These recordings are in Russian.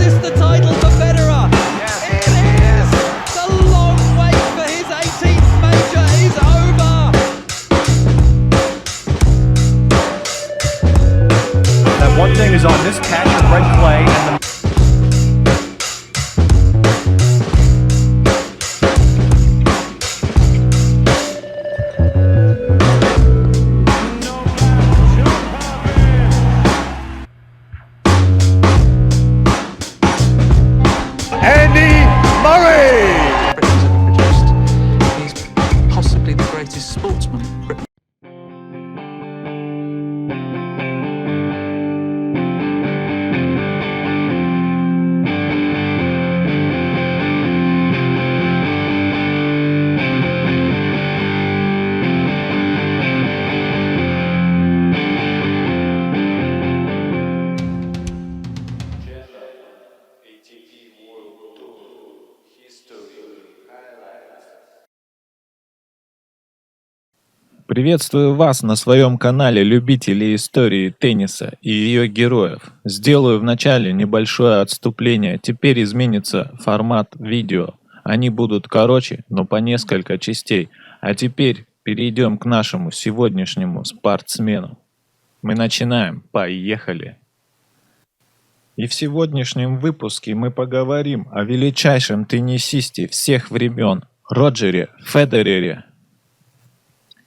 this the title for Federer? It is! The long wait for his 18th major is over! That one thing is on this catch and break play and the Andy Murray! Britain's ever produced. He's possibly the greatest sportsman Britain. Приветствую вас на своем канале любителей истории тенниса и ее героев. Сделаю вначале небольшое отступление, теперь изменится формат видео. Они будут короче, но по несколько частей. А теперь перейдем к нашему сегодняшнему спортсмену. Мы начинаем, поехали! И в сегодняшнем выпуске мы поговорим о величайшем теннисисте всех времен, Роджере Федерере.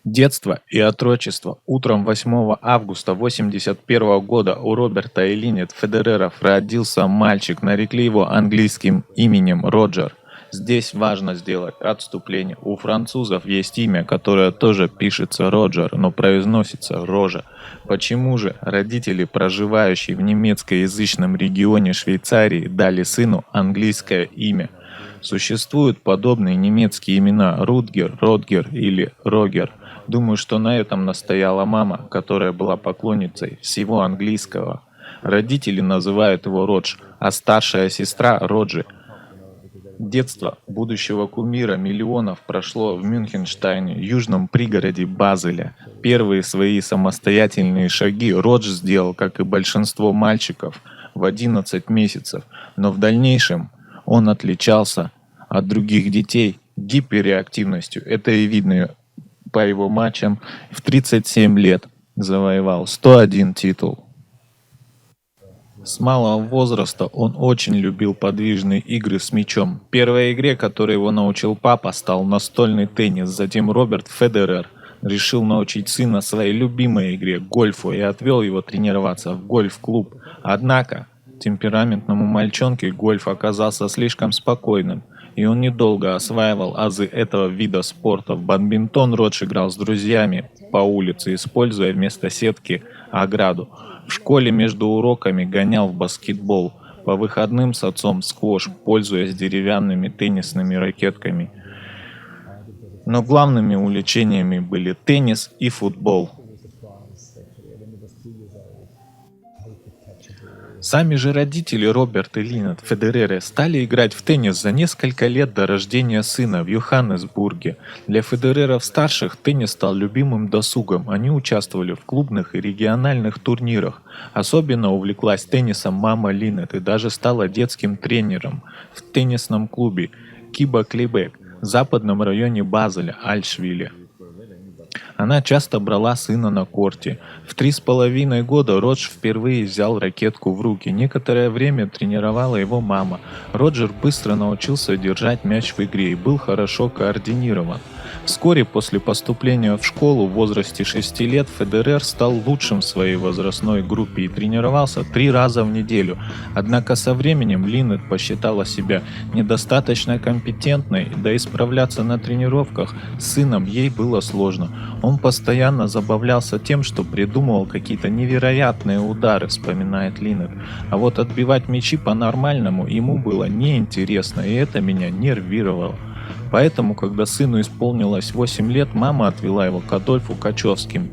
Детство и отрочество. Утром 8 августа 1981 года у Роберта и Линет Федереров родился мальчик, нарекли его английским именем Роджер. Здесь важно сделать отступление. У французов есть имя, которое тоже пишется Роджер, но произносится Рожа. Почему же родители, проживающие в немецкоязычном регионе Швейцарии, дали сыну английское имя? Существуют подобные немецкие имена Рутгер, Ротгер или Рогер. Думаю, что на этом настояла мама, которая была поклонницей всего английского. Родители называют его Родж, а старшая сестра Роджи. Детство будущего кумира миллионов прошло в Мюнхенштайне, южном пригороде Базеля. Первые свои самостоятельные шаги Родж сделал, как и большинство мальчиков, в 11 месяцев, но в дальнейшем он отличался от других детей гиперреактивностью. Это и видно по его матчам. В 37 лет завоевал 101 титул. С малого возраста он очень любил подвижные игры с мячом. Первой игре, которой его научил папа, стал настольный теннис. Затем Роберт Федерер решил научить сына своей любимой игре – гольфу, и отвел его тренироваться в гольф-клуб. Однако темпераментному мальчонке гольф оказался слишком спокойным, и он недолго осваивал азы этого вида спорта. В бадминтон Родж играл с друзьями по улице, используя вместо сетки ограду. В школе между уроками гонял в баскетбол. По выходным с отцом в сквош, пользуясь деревянными теннисными ракетками. Но главными увлечениями были теннис и футбол. Сами же родители Роберт и Линет Федерере стали играть в теннис за несколько лет до рождения сына в Йоханнесбурге. Для Федереров-старших теннис стал любимым досугом. Они участвовали в клубных и региональных турнирах. Особенно увлеклась теннисом мама Линет и даже стала детским тренером в теннисном клубе Киба Клебек в западном районе Базеля, Альшвиле. Она часто брала сына на корте. В 3,5 года Родж впервые взял ракетку в руки. Некоторое время тренировала его мама. Роджер быстро научился держать мяч в игре и был хорошо координирован. Вскоре после поступления в школу в возрасте 6 лет Федерер стал лучшим в своей возрастной группе и тренировался 3 раза в неделю. Однако со временем Линет посчитала себя недостаточно компетентной, да и справляться на тренировках с сыном ей было сложно. Он постоянно забавлялся тем, что придумывал какие-то невероятные удары, вспоминает Линет. А вот отбивать мячи по-нормальному ему было неинтересно, и это меня нервировало. Поэтому, когда сыну исполнилось 8 лет, мама отвела его к Адольфу Качевским,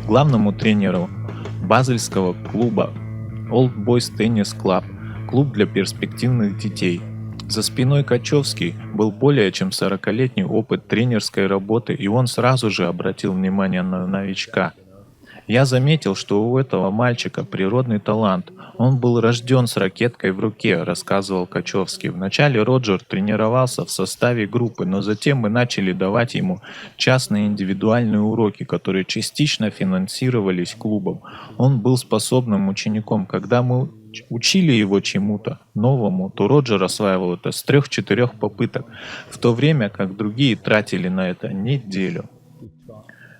главному тренеру базельского клуба Old Boys Tennis Club, клуб для перспективных детей. За спиной Качевский был более чем 40-летний опыт тренерской работы, и он сразу же обратил внимание на новичка. Я заметил, что у этого мальчика природный талант. Он был рожден с ракеткой в руке, рассказывал Качевский. Вначале Роджер тренировался в составе группы, но затем мы начали давать ему частные индивидуальные уроки, которые частично финансировались клубом. Он был способным учеником. Когда мы учили его чему-то новому, то Роджер осваивал это с 3-4 попыток, в то время как другие тратили на это неделю.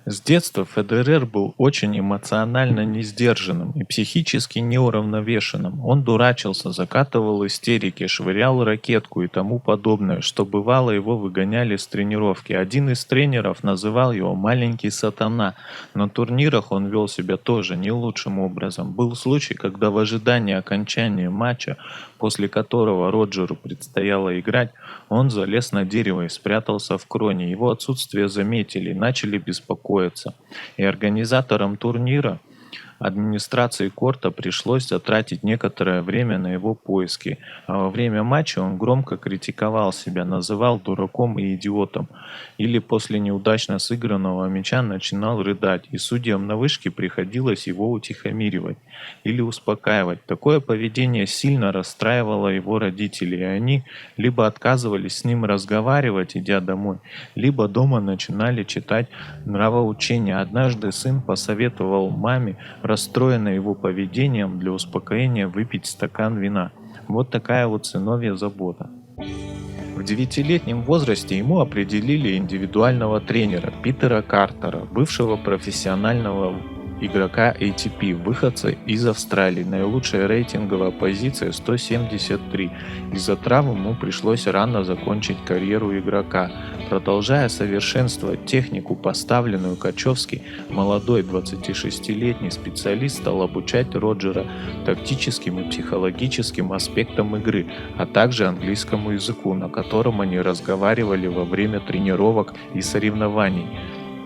С детства Федерер был очень эмоционально несдержанным и психически неуравновешенным. Он дурачился, закатывал истерики, швырял ракетку и тому подобное, что бывало его выгоняли с тренировки. Один из тренеров называл его «маленький сатана». На турнирах он вел себя тоже не лучшим образом. Был случай, когда в ожидании окончания матча, после которого Роджеру предстояло играть, он залез на дерево и спрятался в кроне. Его отсутствие заметили и начали беспокоиться. И организаторам турнира, администрации корта, пришлось затратить некоторое время на его поиски, а во время матча он громко критиковал себя, называл дураком и идиотом, или после неудачно сыгранного мяча начинал рыдать, и судьям на вышке приходилось его утихомиривать или успокаивать. Такое поведение сильно расстраивало его родителей, и они либо отказывались с ним разговаривать, идя домой, либо дома начинали читать нравоучения. Однажды сын посоветовал маме, расстроенной его поведением, для успокоения выпить стакан вина. Вот такая вот сыновья забота. В 9-летнем возрасте ему определили индивидуального тренера Питера Картера, бывшего профессионального игрока ATP, выходца из Австралии. Наилучшая рейтинговая позиция 173. Из-за травм ему пришлось рано закончить карьеру игрока. Продолжая совершенствовать технику, поставленную Качевский, молодой 26-летний специалист стал обучать Роджера тактическим и психологическим аспектам игры, а также английскому языку, на котором они разговаривали во время тренировок и соревнований.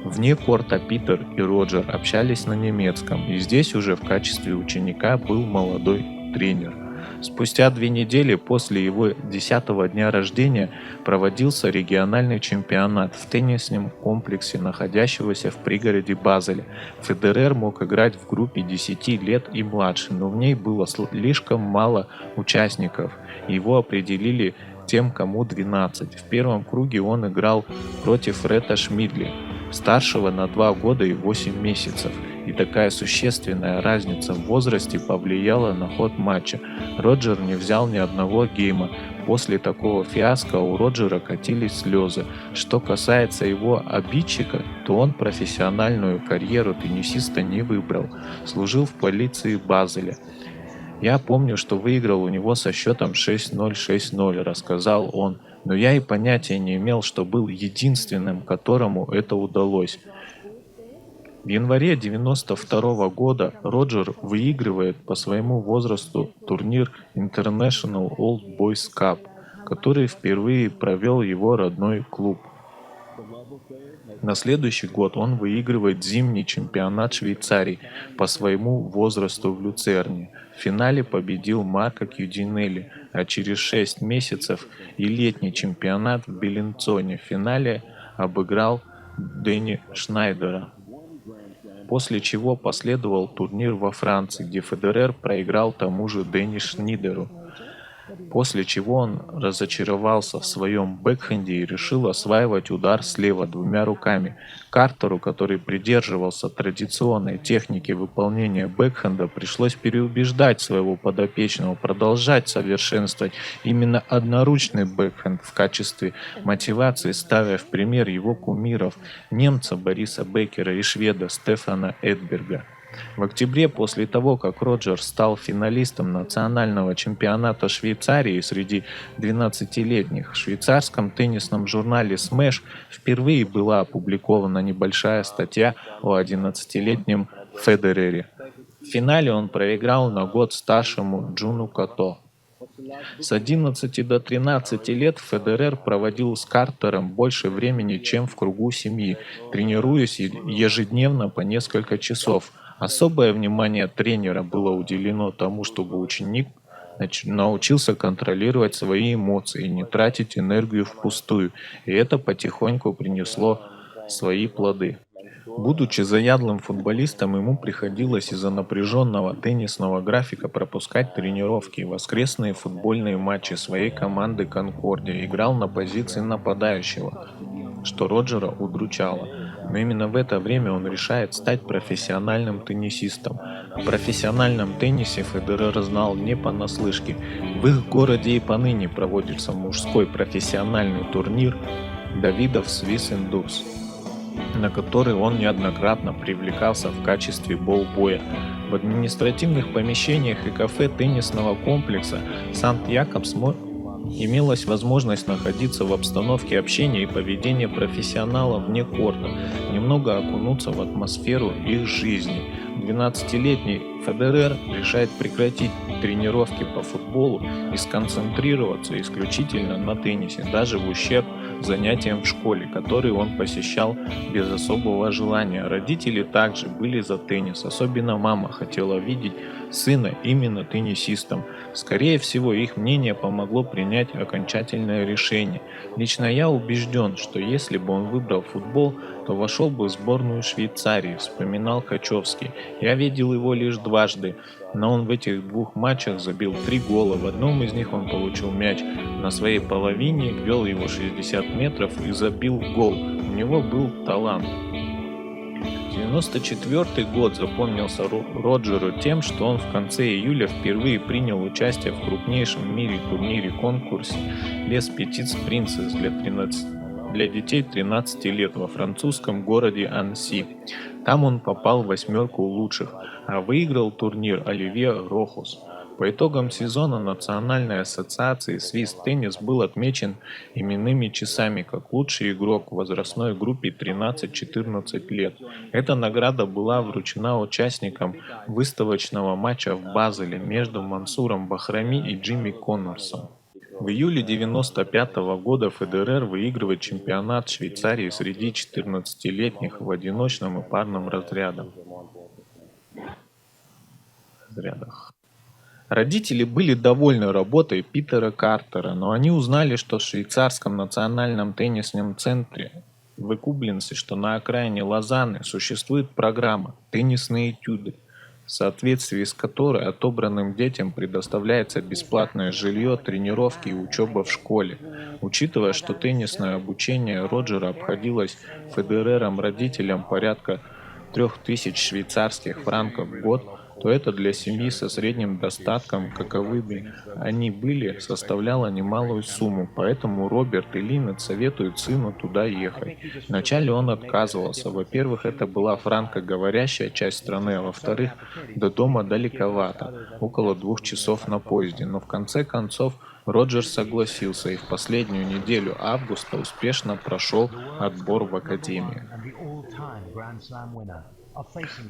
Вне корта Питер и Роджер общались на немецком, и здесь уже в качестве ученика был молодой тренер. Спустя 2 недели после его 10-го дня рождения проводился региональный чемпионат в теннисном комплексе, находящегося в пригороде Базеля. Федерер мог играть в группе 10 лет и младше, но в ней было слишком мало участников. Его определили тем, кому 12. В первом круге он играл против Ретта Шмидли, старшего на 2 года и 8 месяцев. И такая существенная разница в возрасте повлияла на ход матча. Роджер не взял ни одного гейма. После такого фиаско у Роджера катились слезы. Что касается его обидчика, то он профессиональную карьеру теннисиста не выбрал. Служил в полиции Базеля. «Я помню, что выиграл у него со счетом 6-0, 6-0», рассказал он. «Но я и понятия не имел, что был единственным, которому это удалось». В январе 1992 года Роджер выигрывает по своему возрасту турнир International Old Boys Cup, который впервые провел его родной клуб. На следующий год он выигрывает зимний чемпионат Швейцарии по своему возрасту в Люцерне. В финале победил Марко Кьюдинелли, а через 6 месяцев и летний чемпионат в Беллинцоне. В финале обыграл Дэнни Шнайдера. После чего последовал турнир во Франции, где Федерер проиграл тому же Дэнни Шнайдеру. После чего он разочаровался в своем бэкхенде и решил осваивать удар слева 2 руками. Картеру, который придерживался традиционной техники выполнения бэкхенда, пришлось переубеждать своего подопечного продолжать совершенствовать именно одноручный бэкхенд в качестве мотивации, ставя в пример его кумиров, немца Бориса Беккера и шведа Стефана Эдберга. В октябре, после того, как Роджер стал финалистом национального чемпионата Швейцарии среди 12-летних, в швейцарском теннисном журнале Smash впервые была опубликована небольшая статья о 11-летнем Федерере. В финале он проиграл на год старшему Джуну Като. С 11 до 13 лет Федерер проводил с Картером больше времени, чем в кругу семьи, тренируясь ежедневно по несколько часов. Особое внимание тренера было уделено тому, чтобы ученик научился контролировать свои эмоции и не тратить энергию впустую, и это потихоньку принесло свои плоды. Будучи заядлым футболистом, ему приходилось из-за напряженного теннисного графика пропускать тренировки и воскресные футбольные матчи своей команды «Конкордия». Играл на позиции нападающего, что Роджера удручало. Но именно в это время он решает стать профессиональным теннисистом. О профессиональном теннисе Федерер знал не понаслышке. В их городе и поныне проводится мужской профессиональный турнир Давидов Swiss Indoors, на который он неоднократно привлекался в качестве болбоя. В административных помещениях и кафе теннисного комплекса Сант-Якобс имелась возможность находиться в обстановке общения и поведения профессионалов вне корта, немного окунуться в атмосферу их жизни. 12-летний Федерер решает прекратить тренировки по футболу и сконцентрироваться исключительно на теннисе, даже в ущерб занятиям в школе, которые он посещал без особого желания. Родители также были за теннис, особенно мама хотела видеть сына именно теннисистом. Скорее всего, их мнение помогло принять окончательное решение. Лично я убежден, что если бы он выбрал футбол, то вошел бы в сборную Швейцарии, вспоминал Качевский. Я видел его лишь дважды, но он в этих двух матчах забил 3 гола. В одном из них он получил мяч на своей половине, ввел его 60 метров и забил гол. У него был талант. 94 год запомнился Роджеру тем, что он в конце июля впервые принял участие в крупнейшем в мире турнире-конкурсе Les Petits Princes для детей 13 лет во французском городе Анси. Там он попал в 8 лучших, а выиграл турнир Оливье Рохус. По итогам сезона Национальной ассоциации Swiss Tennis был отмечен именными часами как лучший игрок в возрастной группе 13-14 лет. Эта награда была вручена участникам выставочного матча в Базеле между Мансуром Бахрами и Джимми Коннорсом. В июле 1995 года Федерер выигрывает чемпионат Швейцарии среди 14-летних в одиночном и парном разрядах. Родители были довольны работой Питера Картера, но они узнали, что в швейцарском национальном теннисном центре в Кубленце, что на окраине Лозанны, существует программа «Теннисные этюды», в соответствии с которой отобранным детям предоставляется бесплатное жилье, тренировки и учеба в школе. Учитывая, что теннисное обучение Роджера обходилось Федерером родителям порядка 3000 швейцарских франков в год, то это для семьи со средним достатком, каковыми они были, составляло немалую сумму, поэтому Роберт и Линет советуют сыну туда ехать. Вначале он отказывался. Во-первых, это была франкоговорящая часть страны, а во-вторых, до дома далековато, около 2 часов на поезде, но в конце концов Роджер согласился и в последнюю неделю августа успешно прошел отбор в академию.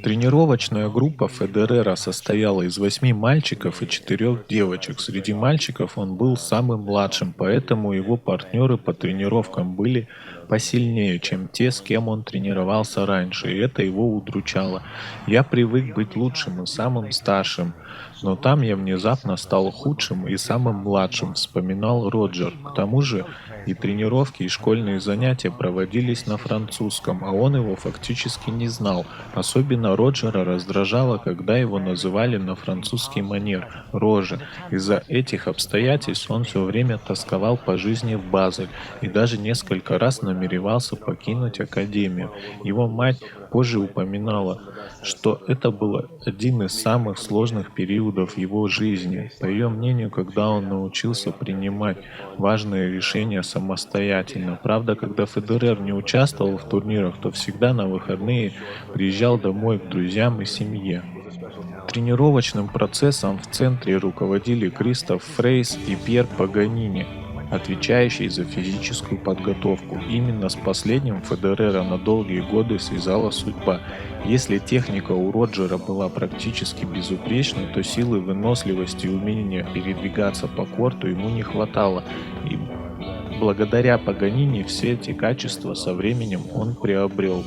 Тренировочная группа Федерера состояла из 8 мальчиков и 4 девочек. Среди мальчиков он был самым младшим, поэтому его партнеры по тренировкам были посильнее, чем те, с кем он тренировался раньше, и это его удручало. «Я привык быть лучшим и самым старшим, но там я внезапно стал худшим и самым младшим», — вспоминал Роджер. К тому же и тренировки, и школьные занятия проводились на французском, а он его фактически не знал. Особенно Роджера раздражало, когда его называли на французский манер «Роже». Из-за этих обстоятельств он все время тосковал по жизни в Базель и даже несколько раз намеревался покинуть академию. Его мать позже упоминала, что это был один из самых сложных периодов его жизни. По ее мнению, когда он научился принимать важные решения самостоятельно. Правда, когда Федерер не участвовал в турнирах, то всегда на выходные приезжал домой к друзьям и семье. Тренировочным процессом в центре руководили Кристоф Фрейс и Пьер Паганини, отвечающий за физическую подготовку. Именно с последним Федерера на долгие годы связала судьба. Если техника у Роджера была практически безупречной, то силы, выносливости и умения передвигаться по корту ему не хватало. И благодаря Паганини все эти качества со временем он приобрел.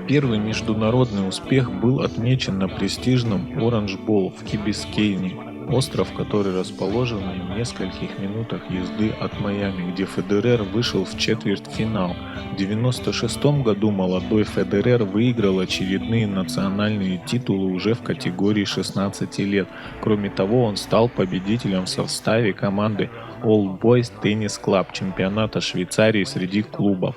Первый международный успех был отмечен на престижном Оранж Боул в Ки-Бискайне Остров, который расположен в нескольких минутах езды от Майами, где Федерер вышел в четвертьфинал. В 1996 году молодой Федерер выиграл очередные национальные титулы уже в категории 16 лет. Кроме того, он стал победителем в составе команды All Boys Tennis Club чемпионата Швейцарии среди клубов.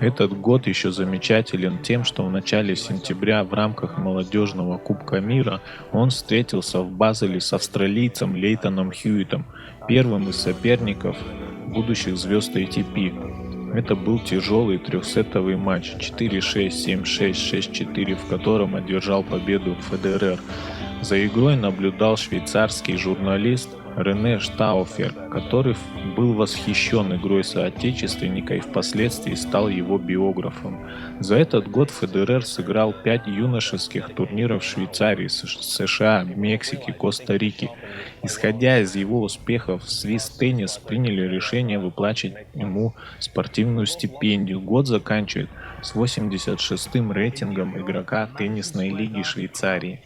Этот год еще замечателен тем, что в начале сентября в рамках молодежного Кубка мира он встретился в Базеле с австралийцем Лейтоном Хьюитом, первым из соперников будущих звезд ATP. Это был тяжелый трехсетовый матч 4-6, 7-6, 6-4, в котором одержал победу Федерер. За игрой наблюдал швейцарский журналист Рене Штауфер, который был восхищен игрой соотечественника и впоследствии стал его биографом. За этот год Федерер сыграл 5 юношеских турниров в Швейцарии, США, Мексике, Коста-Рике. Исходя из его успехов, Swiss Tennis приняли решение выплачивать ему спортивную стипендию. Год заканчивает с 86-м рейтингом игрока теннисной лиги Швейцарии.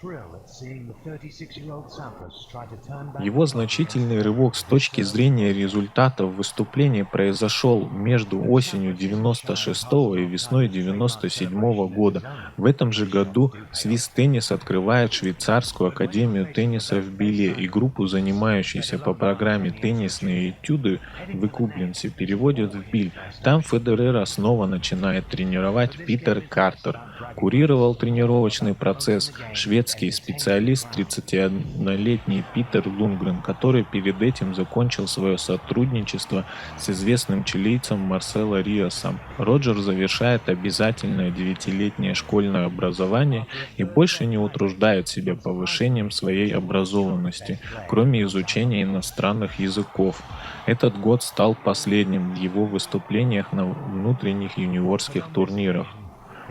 Его значительный рывок с точки зрения результатов выступления произошел между осенью 96-го и весной 97-го года. В этом же году Swiss Tennis открывает швейцарскую академию тенниса в Беле, и группу, занимающуюся по программе «Теннисные этюды» в Кубленце, переводят в Биль. Там Федерера снова начинает тренировать Питер Картер. Курировал тренировочный процесс шведский специалист 31-летний Питер Лундгрен, который перед этим закончил свое сотрудничество с известным чилийцем Марсело Риосом. Роджер завершает обязательное 9-летнее школьное образование и больше не утруждает себя повышением своей образованности, кроме изучения иностранных языков. Этот год стал последним в его выступлениях на внутренних юниорских турнирах.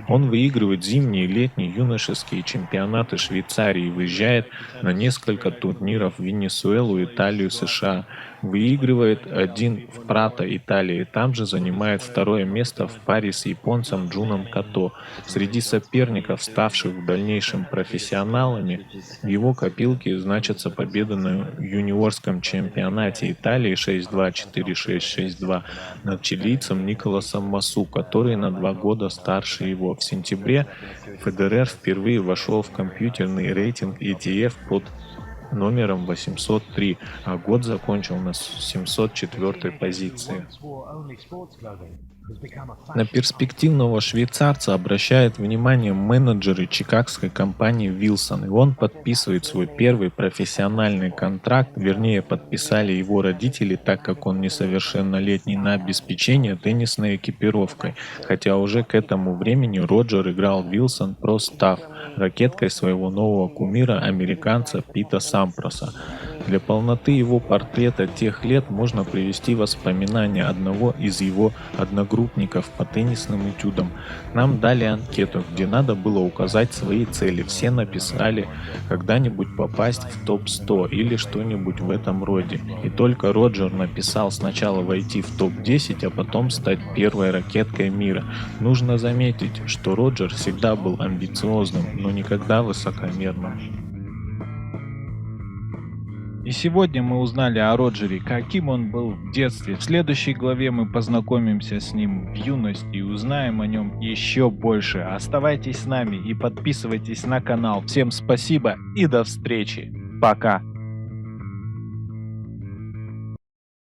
Он выигрывает зимние, летние, юношеские чемпионаты Швейцарии, выезжает на несколько турниров в Венесуэлу, Италию, США, выигрывает один в Прато, Италии, там же занимает второе место в паре с японцем Джуном Като. Среди соперников, ставших в дальнейшем профессионалами, в его копилке значатся победы на юниорском чемпионате Италии 6-2, 4-6, 6-2 над чилийцем Николасом Масу, который на 2 года старше его. В сентябре Федерер впервые вошел в компьютерный рейтинг ETF под номером 803, а год закончил на 704 позиции. На перспективного швейцарца обращают внимание менеджеры чикагской компании Wilson, и он подписывает свой первый профессиональный контракт, вернее подписали его родители, так как он несовершеннолетний, на обеспечение теннисной экипировкой, хотя уже к этому времени Роджер играл в Wilson Pro Staff ракеткой своего нового кумира, американца Пита Сампроса. Для полноты его портрета тех лет можно привести воспоминания одного из его одногруппников по теннисным этюдам. Нам дали анкету, где надо было указать свои цели. Все написали когда-нибудь попасть в топ-100 или что-нибудь в этом роде. И только Роджер написал сначала войти в топ-10, а потом стать первой ракеткой мира. Нужно заметить, что Роджер всегда был амбициозным, но никогда высокомерным. И сегодня мы узнали о Роджере, каким он был в детстве. В следующей главе мы познакомимся с ним в юности и узнаем о нем еще больше. Оставайтесь с нами и подписывайтесь на канал. Всем спасибо и до встречи. Пока.